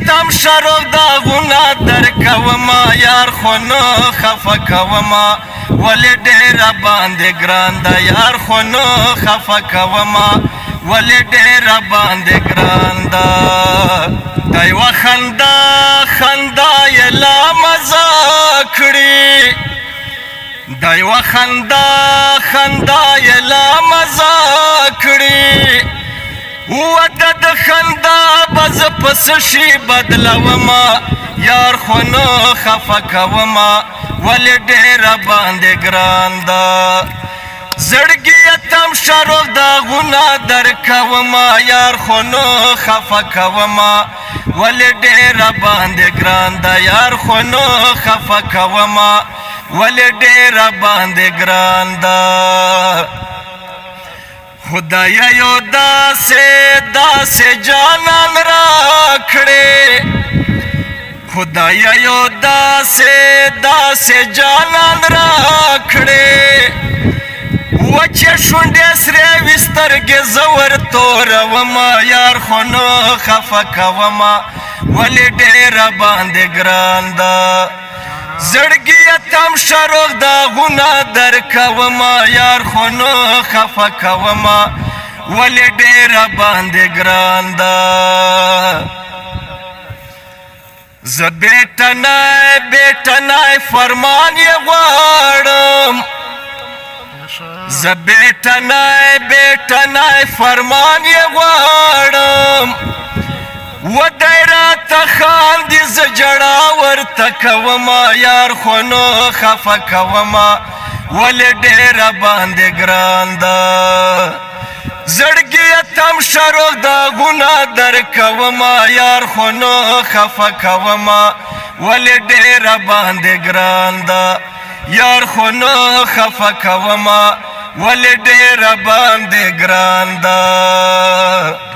تم شرف داغونه درکوما یار خو نه خفه کوما ولې ډېره باندې ګران ده یار خو نه خفه کوما ولې ډېره باندې ګران ده دا یوه خندا یې لا مزه کړي دا یوه خندا یې لا مزه کړي وده د خندا به زه په څه شي بدلومه یار خو نه خفه کومه ولې ډېره باندې ګران ده زړګي یې تم شرف داغونه درکومه یار خو نه خفه کومه ولې ډېره باندې ګران ده یار خو نه خفه کومه ولې ډېره باندې ګران ده خدایا یو داسې جانان را کړې خدایا یو داسې جانان را کړې وچې شونډې سرې وي سترګې زه ورتورومه یار خو نه خفه کومه ولې ډېره باندې ګران ده زړګي یې تم شرف داغونه درکومه یار خو نه خفه کومه ولې ډېره باندې ګران ده زه بیټنی فرمان یې غواړم زه بیټنی فرمان یې غواړم ودی راته خاندي زه جړا ورته کومه یار خو نه خفه کومه ولې ډېره باندې ګران ده زړګي یې تم شرف داغونه درکومه یار خو نه خفه کومه ولې ډېره باندې ګران ده یار خو نه خفه کومه ولې ډېره باندې ګران ده